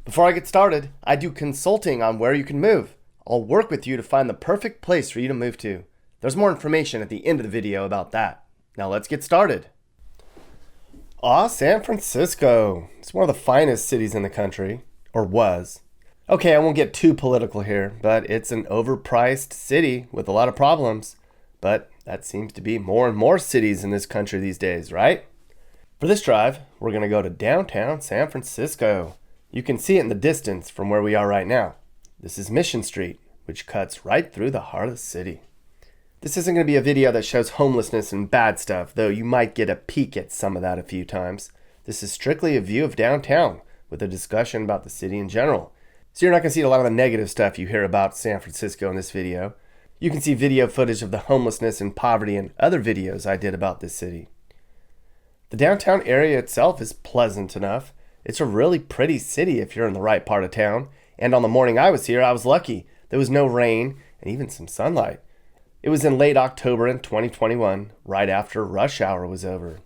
Before I get started, I do consulting on where you can move. I'll work with you to find the perfect place for you to move to. There's more information at the end of the video about that. Now let's get started. San Francisco. It's one of the finest cities in the country, or was. Okay, I won't get too political here, but it's an overpriced city with a lot of problems. But that seems to be more and more cities in this country these days, right? For this drive, we're going to go to downtown San Francisco. You can see it in the distance from where we are right now. This is Mission Street, which cuts right through the heart of the city. This isn't going to be a video that shows homelessness and bad stuff, though you might get a peek at some of that a few times. This is strictly a view of downtown, with a discussion about the city in general. So you're not going to see a lot of the negative stuff you hear about San Francisco in this video. You can see video footage of the homelessness and poverty and other videos I did about this city. The downtown area itself is pleasant enough. It's a really pretty city if you're in the right part of town. And on the morning I was here, I was lucky. There was no rain and even some sunlight. It was in late October in 2021, right after rush hour was over.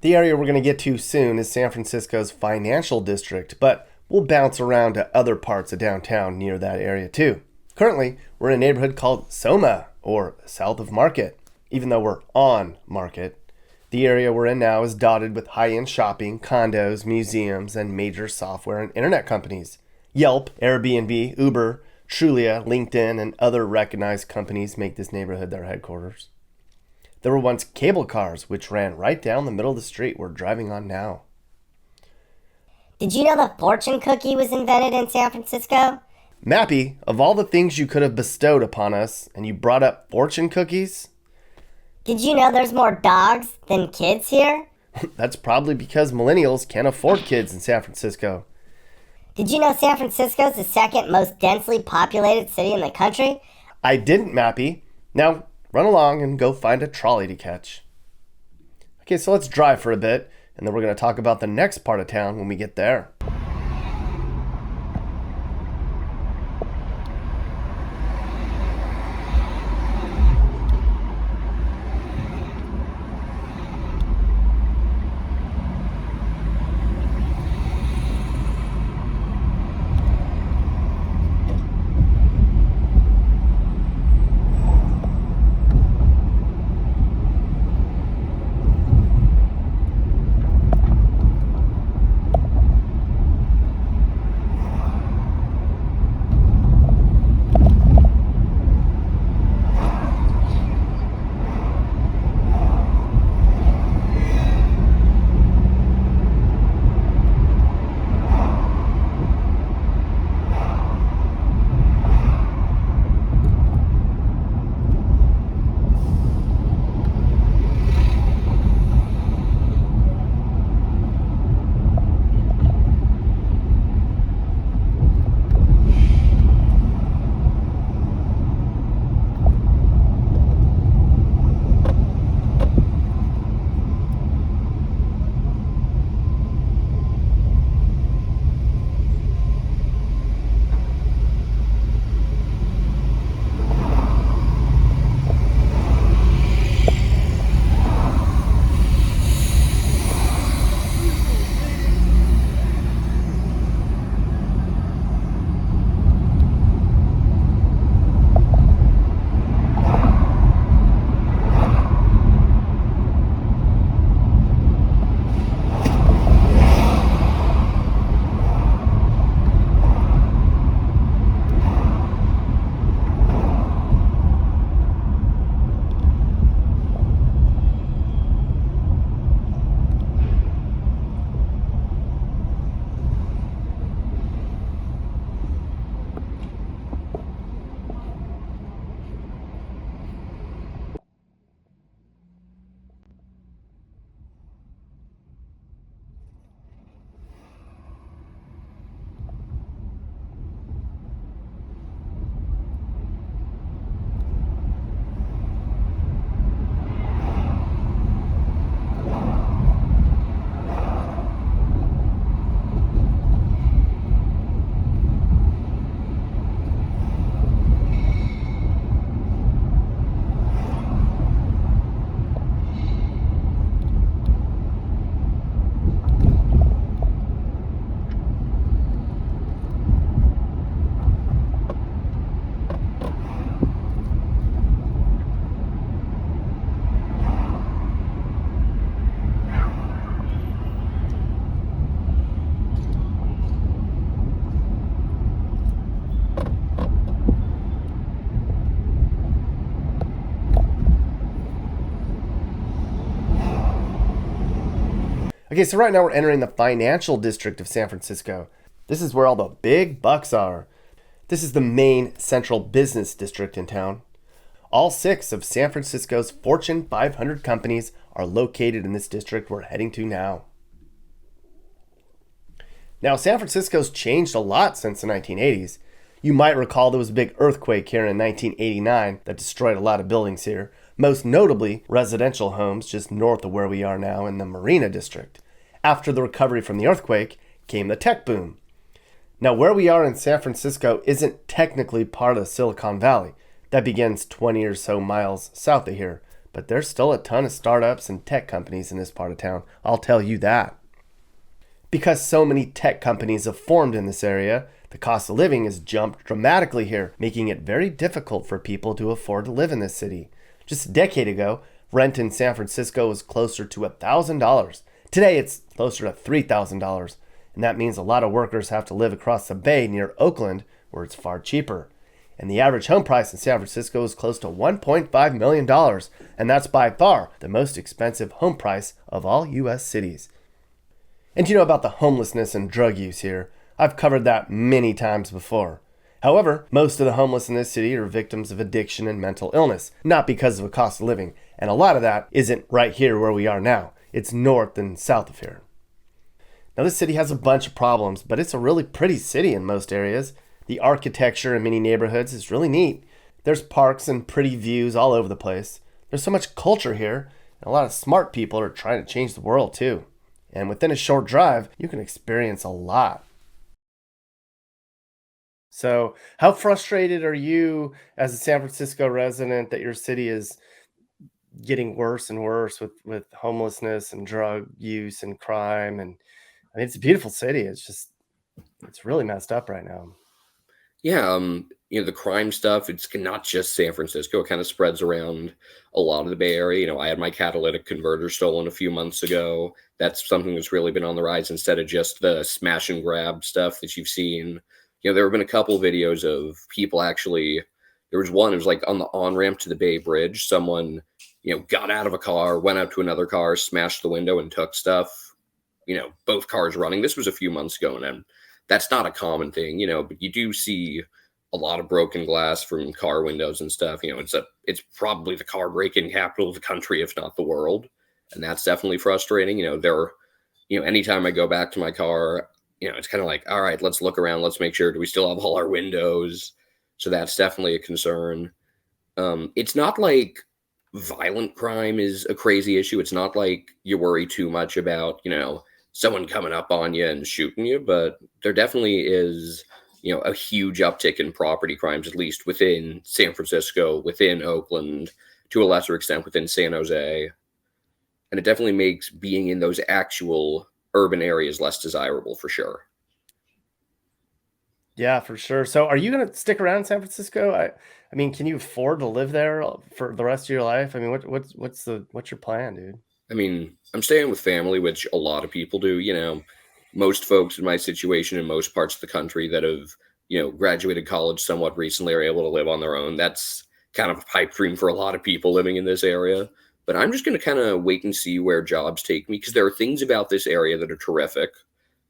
The area we're going to get to soon is San Francisco's financial district, but we'll bounce around to other parts of downtown near that area too. Currently, we're in a neighborhood called Soma, or south of Market, even though we're on Market. The area we're in now is dotted with high-end shopping, condos, museums, and major software and internet companies. Yelp, Airbnb, Uber, Trulia, LinkedIn, and other recognized companies make this neighborhood their headquarters. There were once cable cars, which ran right down the middle of the street we're driving on now. Did you know the fortune cookie was invented in San Francisco? Mappy, of all the things you could have bestowed upon us, and you brought up fortune cookies? Did you know there's more dogs than kids here? That's probably because millennials can't afford kids in San Francisco. Did you know San Francisco is the second most densely populated city in the country? I didn't, Mappy. Now, run along and go find a trolley to catch. Okay, so let's drive for a bit, and then we're going to talk about the next part of town when we get there. Okay, so right now we're entering the financial district of San Francisco. This is where all the big bucks are. This is the main central business district in town. All six of San Francisco's Fortune 500 companies are located in this district we're heading to now. Now, San Francisco's changed a lot since the 1980s. You might recall there was a big earthquake here in 1989 that destroyed a lot of buildings here, most notably residential homes just north of where we are now in the Marina District. After the recovery from the earthquake came the tech boom. Now, where we are in San Francisco isn't technically part of Silicon Valley. That begins 20 or so miles south of here. But there's still a ton of startups and tech companies in this part of town. I'll tell you that. Because so many tech companies have formed in this area, the cost of living has jumped dramatically here, making it very difficult for people to afford to live in this city. Just a decade ago, rent in San Francisco was closer to $1,000. Today, it's closer to $3,000. And that means a lot of workers have to live across the bay near Oakland, where it's far cheaper. And the average home price in San Francisco is close to $1.5 million, and that's by far the most expensive home price of all U.S. cities. And you know about the homelessness and drug use here. I've covered that many times before. However, most of the homeless in this city are victims of addiction and mental illness, not because of a cost of living. And a lot of that isn't right here where we are now. It's north and south of here. Now, this city has a bunch of problems, but it's a really pretty city in most areas. The architecture in many neighborhoods is really neat. There's parks and pretty views all over the place. There's so much culture here, and a lot of smart people are trying to change the world too. And within a short drive, you can experience a lot. So, how frustrated are you as a San Francisco resident that your city is getting worse and worse with homelessness and drug use and crime? And I mean, it's a beautiful city. It's really messed up right now. Yeah, the crime stuff, it's not just San Francisco. It kind of spreads around a lot of the Bay Area. I had my catalytic converter stolen a few months ago. That's something that's really been on the rise instead of just the smash and grab stuff that you've seen. There have been a couple videos of people actually. There was one, it was like on the on-ramp to the Bay Bridge. Someone, got out of a car, went up to another car, smashed the window and took stuff. Both cars running. This was a few months ago, and that's not a common thing, but you do see a lot of broken glass from car windows and stuff. It's probably the car break-in capital of the country, if not the world. And that's definitely frustrating. Anytime I go back to my car, it's kind of like, all right, let's look around. Let's make sure, do we still have all our windows? So that's definitely a concern. It's not like violent crime is a crazy issue. It's not like you worry too much about, someone coming up on you and shooting you, but there definitely is, a huge uptick in property crimes, at least within San Francisco, within Oakland, to a lesser extent within San Jose. And it definitely makes being in those actual urban areas less desirable for sure. Yeah, for sure. So, are you going to stick around in San Francisco? I mean, can you afford to live there for the rest of your life? I mean, what's your plan, dude? I mean, I'm staying with family, which a lot of people do. Most folks in my situation in most parts of the country that have, graduated college somewhat recently are able to live on their own. That's kind of a pipe dream for a lot of people living in this area. But I'm just going to kind of wait and see where jobs take me, because there are things about this area that are terrific.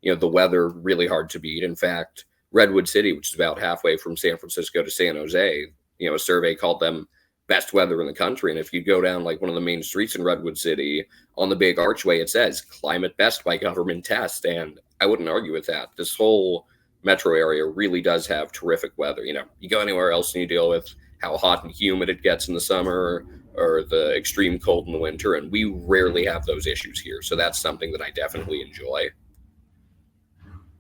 The weather, really hard to beat. In fact, Redwood City, which is about halfway from San Francisco to San Jose, a survey called them best weather in the country. And if you go down like one of the main streets in Redwood City, on the big archway, it says climate best by government test. And I wouldn't argue with that. This whole metro area really does have terrific weather. You go anywhere else and you deal with how hot and humid it gets in the summer or the extreme cold in the winter. And we rarely have those issues here. So that's something that I definitely enjoy.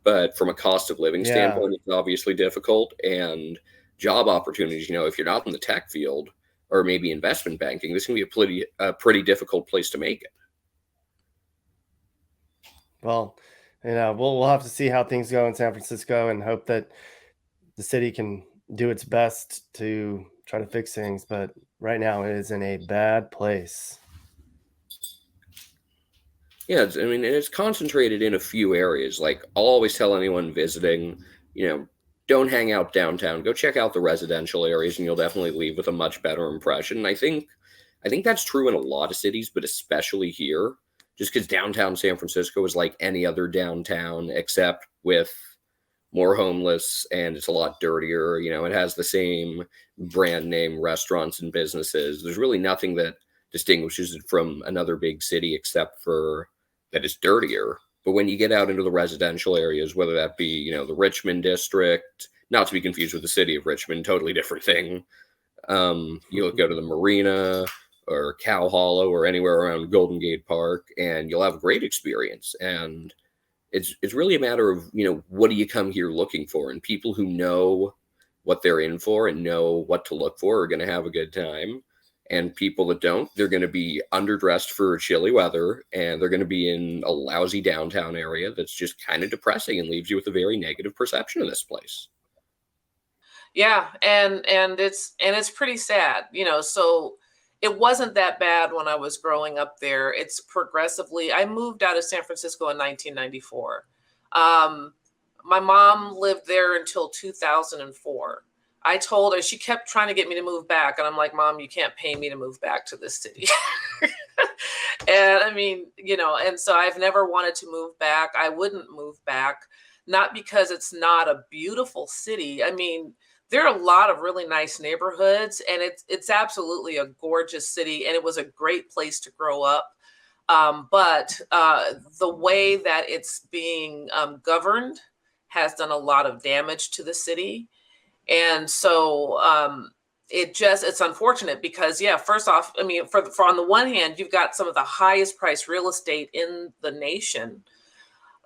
But from a cost of living Yeah. standpoint, it's obviously difficult. And job opportunities, if you're not in the tech field, or maybe investment banking, this can be a pretty difficult place to make it. Well, we'll have to see how things go in San Francisco and hope that the city can do its best to try to fix things. But right now, it is in a bad place. Yeah, it's concentrated in a few areas. Like I'll always tell anyone visiting, don't hang out downtown. Go check out the residential areas, and you'll definitely leave with a much better impression. And I think that's true in a lot of cities, but especially here. just because downtown San Francisco is like any other downtown except with more homeless, and it's a lot dirtier. It has the same brand name restaurants and businesses. There's really nothing that distinguishes it from another big city except for that it's dirtier. But when you get out into the residential areas, whether that be, the Richmond district, not to be confused with the city of Richmond, totally different thing. You'll go to the marina or Cow Hollow or anywhere around Golden Gate Park, and you'll have a great experience. And it's really a matter of, what do you come here looking for? And people who know what they're in for and know what to look for are going to have a good time. And people that don't, they're going to be underdressed for chilly weather, and they're going to be in a lousy downtown area that's just kind of depressing and leaves you with a very negative perception of this place. Yeah, and it's pretty sad, so it wasn't that bad when I was growing up there. It's progressively, I moved out of San Francisco in 1994. My mom lived there until 2004. I told her, she kept trying to get me to move back. And I'm like, Mom, you can't pay me to move back to this city. And I mean, and so I've never wanted to move back. I wouldn't move back, not because it's not a beautiful city. I mean, there are a lot of really nice neighborhoods, and it's absolutely a gorgeous city, and it was a great place to grow up. But the way that it's being governed has done a lot of damage to the city. And so it's unfortunate because, yeah, first off, I mean, for on the one hand, you've got some of the highest priced real estate in the nation.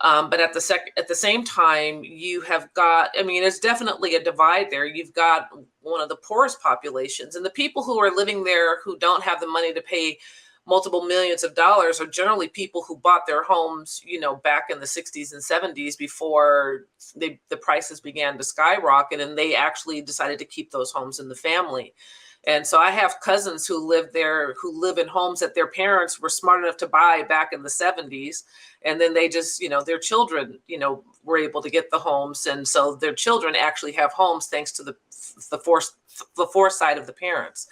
But at the same time, you have got, I mean, there's definitely a divide there. You've got one of the poorest populations, and the people who are living there who don't have the money to pay multiple millions of dollars are generally people who bought their homes, back in the 60s and 70s before the prices began to skyrocket, and they actually decided to keep those homes in the family. And so I have cousins who live there, who live in homes that their parents were smart enough to buy back in the 70s. And then they just, their children, were able to get the homes. And so their children actually have homes thanks to the foresight of the parents.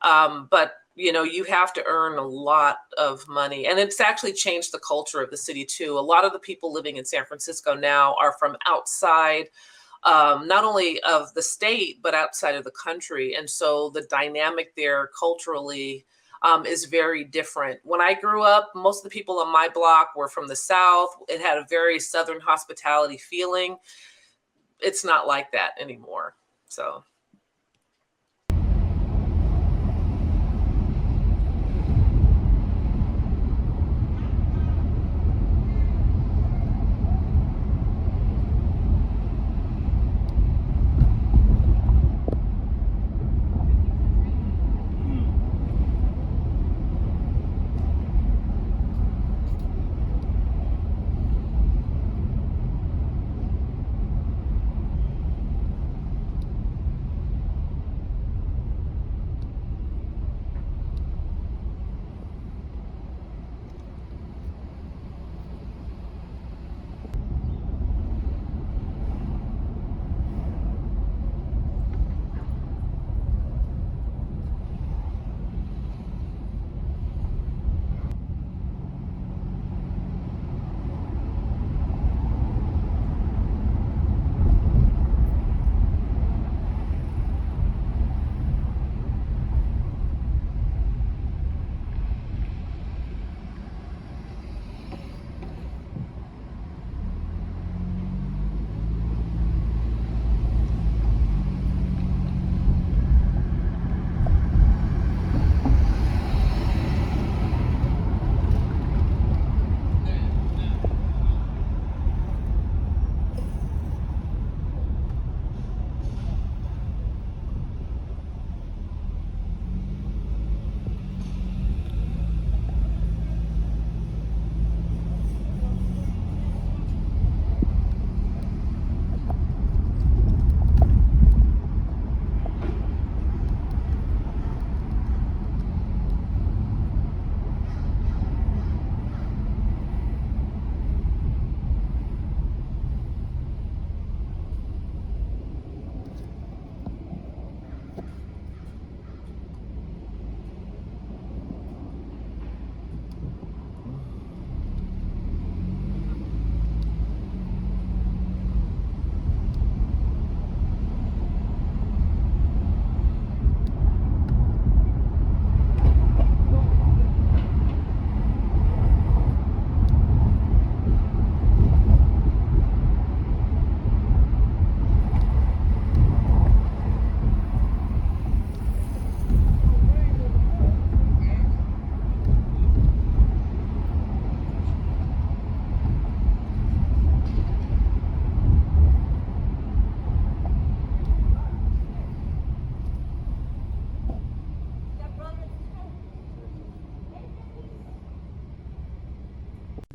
But you have to earn a lot of money. And it's actually changed the culture of the city too. A lot of the people living in San Francisco now are from outside, not only of the state, but outside of the country. And so the dynamic there culturally is very different. When I grew up, most of the people on my block were from the South. It had a very Southern hospitality feeling. It's not like that anymore. So.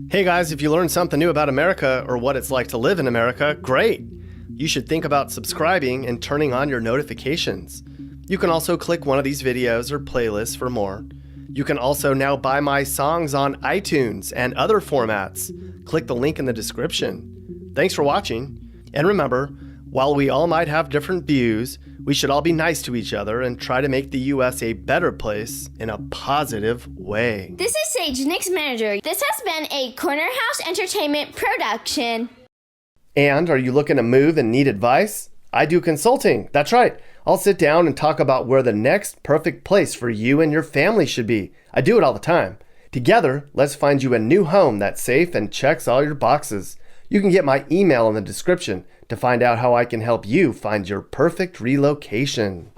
Hey guys, if you learned something new about America or what it's like to live in America, great! You should think about subscribing and turning on your notifications. You can also click one of these videos or playlists for more. You can also now buy my songs on iTunes and other formats. Click the link in the description. Thanks for watching. And remember, while we all might have different views, we should all be nice to each other and try to make the U.S. a better place in a positive way. This is Sage, Nick's manager. This has been a Corner House Entertainment production. And are you looking to move and need advice? I do consulting. That's right. I'll sit down and talk about where the next perfect place for you and your family should be. I do it all the time. Together, let's find you a new home that's safe and checks all your boxes. You can get my email in the description to find out how I can help you find your perfect relocation.